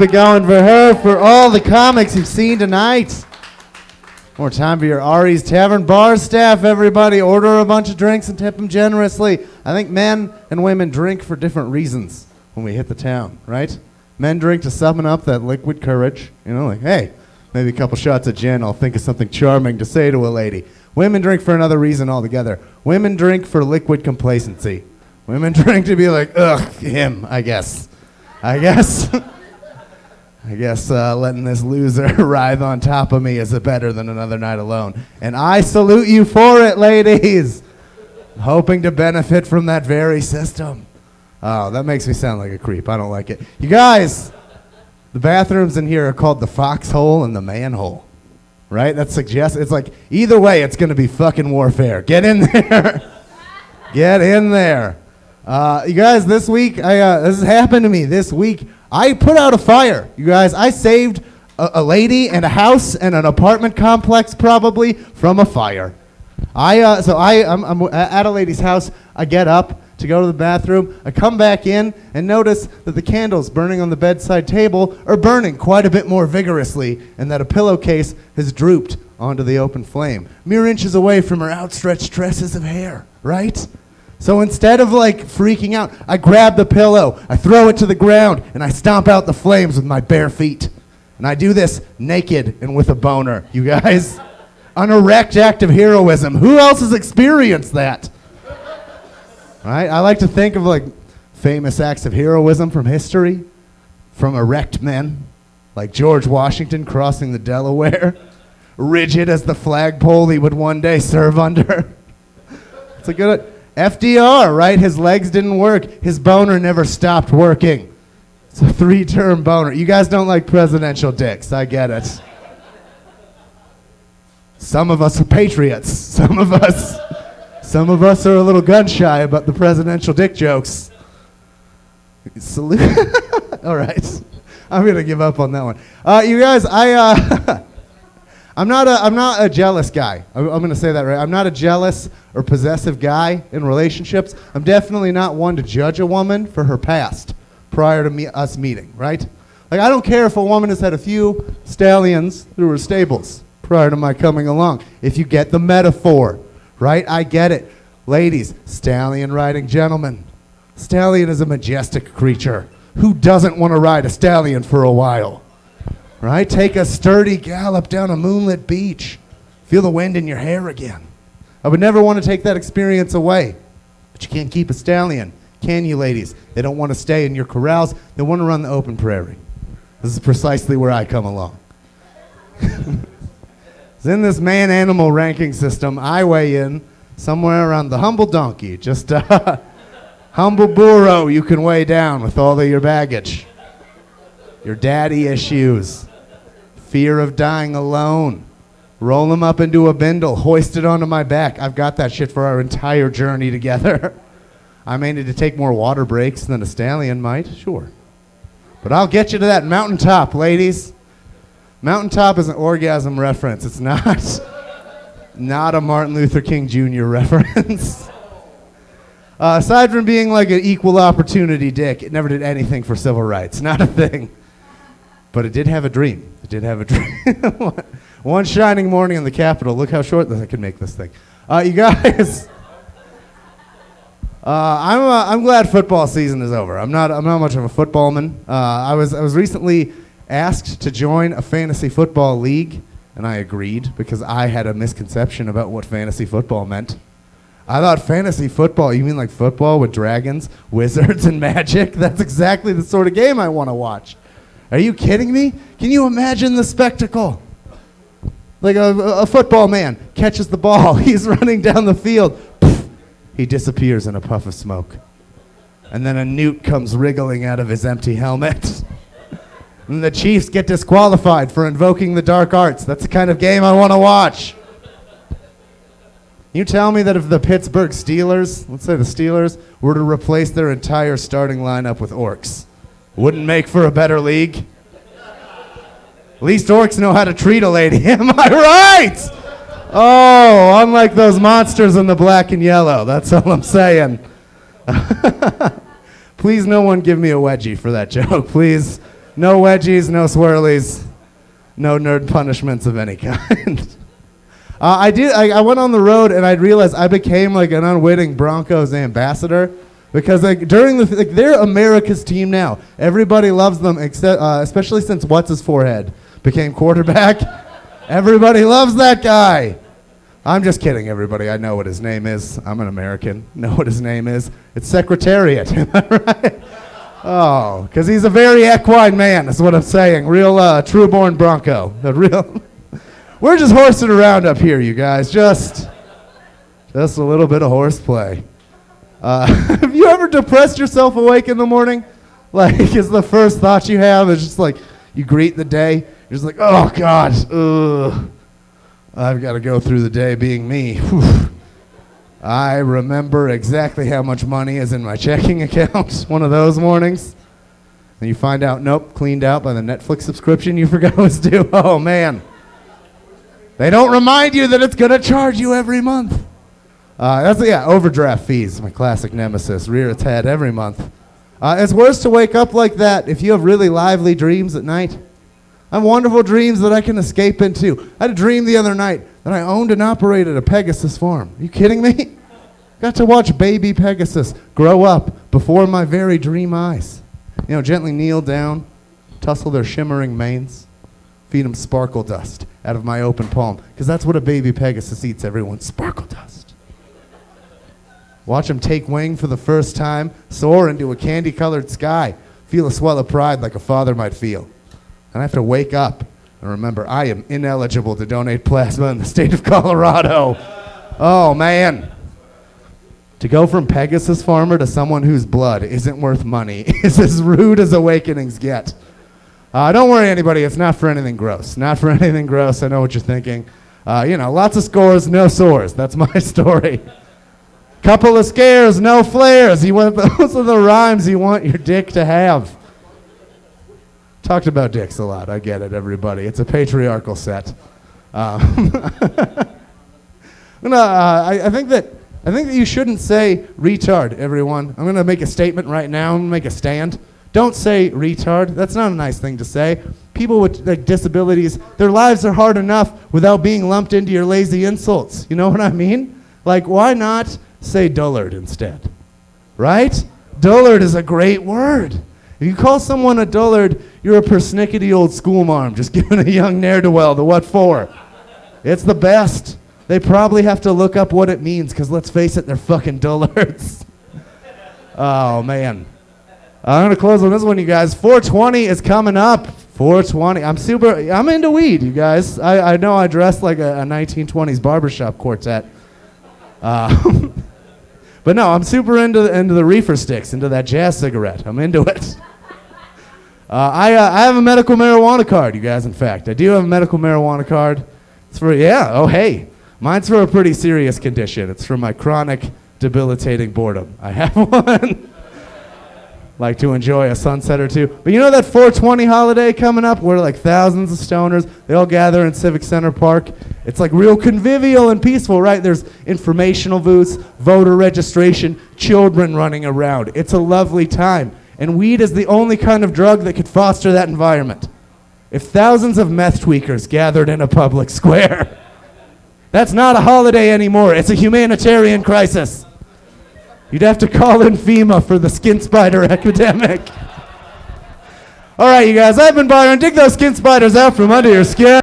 Keep it going for her, for all the comics you've seen tonight. More time for your Ari's Tavern bar staff, everybody. Order a bunch of drinks and tip them generously. I think men and women drink for different reasons when we hit the town, right? Men drink to summon up that liquid courage. You know, like, hey, maybe a couple shots of gin, I'll think of something charming to say to a lady. Women drink for another reason altogether. Women drink for liquid complacency. Women drink to be like, ugh, him, I guess. Letting this loser writhe on top of me is better than another night alone. And I salute you for it, ladies. Hoping to benefit from that very system. Oh, that makes me sound like a creep. I don't like it. You guys, the bathrooms in here are called the foxhole and the manhole. Right? That suggests, it's like, either way, it's going to be fucking warfare. Get in there. Get in there. You guys, this week, this has happened to me this week. I put out a fire, you guys. I saved a lady and a house and an apartment complex probably from a fire. I'm at a lady's house. I get up to go to the bathroom. I come back in and notice that the candles burning on the bedside table are burning quite a bit more vigorously and that a pillowcase has drooped onto the open flame, mere inches away from her outstretched tresses of hair, right? So instead of like freaking out, I grab the pillow, I throw it to the ground, and I stomp out the flames with my bare feet. And I do this naked and with a boner, you guys. An erect act of heroism. Who else has experienced that? Right? I like to think of like famous acts of heroism from history, from erect men, like George Washington crossing the Delaware, rigid as the flagpole he would one day serve under. It's a good... FDR, right? His legs didn't work. His boner never stopped working. It's a 3-term boner. You guys don't like presidential dicks. I get it. Some of us are patriots. Some of us are a little gun shy about the presidential dick jokes. Salute. All right. I'm going to give up on that one. You guys, I'm not a jealous guy. I'm going to say that right. I'm not a jealous or possessive guy in relationships. I'm definitely not one to judge a woman for her past prior to us meeting, right? Like, I don't care if a woman has had a few stallions through her stables prior to my coming along. If you get the metaphor, right? I get it. Ladies, stallion riding gentlemen. Stallion is a majestic creature. Who doesn't want to ride a stallion for a while? Right? Take a sturdy gallop down a moonlit beach. Feel the wind in your hair again. I would never want to take that experience away. But you can't keep a stallion, can you, ladies? They don't want to stay in your corrals. They want to run the open prairie. This is precisely where I come along. In this man-animal ranking system, I weigh in somewhere around the humble donkey. Just a humble burro you can weigh down with all of your baggage. Your daddy issues. Fear of dying alone. Roll them up into a bindle, hoist it onto my back. I've got that shit for our entire journey together. I may need to take more water breaks than a stallion might, sure. But I'll get you to that mountaintop, ladies. Mountaintop is an orgasm reference. It's not a Martin Luther King Jr. reference. Aside from being like an equal opportunity dick, it never did anything for civil rights. Not a thing. But it did have a dream. It did have a dream. One shining morning in the Capitol. Look how short I can make this thing. You guys, I'm glad football season is over. I'm not much of a footballman. I was recently asked to join a fantasy football league, and I agreed because I had a misconception about what fantasy football meant. I thought fantasy football, you mean like football with dragons, wizards, and magic? That's exactly the sort of game I want to watch. Are you kidding me? Can you imagine the spectacle? Like a football man catches the ball. He's running down the field. Poof, he disappears in a puff of smoke. And then a newt comes wriggling out of his empty helmet. And the Chiefs get disqualified for invoking the dark arts. That's the kind of game I want to watch. You tell me that if the Pittsburgh Steelers, let's say the Steelers, were to replace their entire starting lineup with orcs, wouldn't make for a better league? At least orcs know how to treat a lady. Am I right? Oh, unlike those monsters in the black and yellow. That's all I'm saying. Please, no one give me a wedgie for that joke. Please No wedgies, no swirlies, no nerd punishments of any kind. I went on the road and I realized I became like an unwitting Broncos ambassador because like during they're America's team now. Everybody loves them, except especially since what's his forehead became quarterback. Everybody loves that guy. I'm just kidding, everybody. I know what his name is. I'm an American. Know what his name is? It's Secretariat. Am I right? Oh, because he's a very equine man. That's what I'm saying. Real true-born Bronco. The real. We're just horsing around up here, you guys. Just a little bit of horseplay. Have you ever depressed yourself awake in the morning? Like, is the first thought you have is just like you greet the day. You're just like, oh God, ugh. I've got to go through the day being me. Whew. I remember exactly how much money is in my checking account. One of those mornings. And you find out, nope, cleaned out by the Netflix subscription you forgot was due. Oh, man. They don't remind you that it's going to charge you every month. Overdraft fees, my classic nemesis. Rear its head every month. It's worse to wake up like that if you have really lively dreams at night. I have wonderful dreams that I can escape into. I had a dream the other night that I owned and operated a Pegasus farm. Are you kidding me? Got to watch baby Pegasus grow up before my very dream eyes. You know, gently kneel down, tussle their shimmering manes, feed them sparkle dust out of my open palm, because that's what a baby Pegasus eats, everyone, sparkle dust. Watch them take wing for the first time, soar into a candy-colored sky, feel a swell of pride like a father might feel. And I have to wake up and remember I am ineligible to donate plasma in the state of Colorado. Oh, man. To go from Pegasus farmer to someone whose blood isn't worth money is as rude as awakenings get. Don't worry, anybody. It's not for anything gross. Not for anything gross. I know what you're thinking. Lots of scores, no sores. That's my story. Couple of scares, no flares. Those are the rhymes you want your dick to have. Talked about dicks a lot. I get it, everybody. It's a patriarchal set. I think that you shouldn't say retard, everyone. I'm gonna make a statement right now. I'm gonna make a stand. Don't say retard. That's not a nice thing to say. People with disabilities, their lives are hard enough without being lumped into your lazy insults. You know what I mean? Like, why not say dullard instead? Right? Dullard is a great word. If you call someone a dullard, you're a persnickety old schoolmarm just giving a young ne'er-do-well the what for. It's the best. They probably have to look up what it means, because let's face it, they're fucking dullards. Oh, man. I'm going to close on this one, you guys. 420 is coming up. 420. I'm into weed, you guys. I know I dress like a 1920s barbershop quartet. But no, I'm super into the reefer sticks, into that jazz cigarette. I'm into it. I have a medical marijuana card, you guys, in fact. I do have a medical marijuana card. It's for, mine's for a pretty serious condition. It's for my chronic, debilitating boredom. I have one. Like to enjoy a sunset or two. But you know that 420 holiday coming up where like thousands of stoners, they all gather in Civic Center Park? It's like real convivial and peaceful, right? There's informational booths, voter registration, children running around. It's a lovely time. And weed is the only kind of drug that could foster that environment. If thousands of meth tweakers gathered in a public square, that's not a holiday anymore. It's a humanitarian crisis. You'd have to call in FEMA for the skin spider epidemic. All right, you guys, I've been Byron. Dig those skin spiders out from under your skin.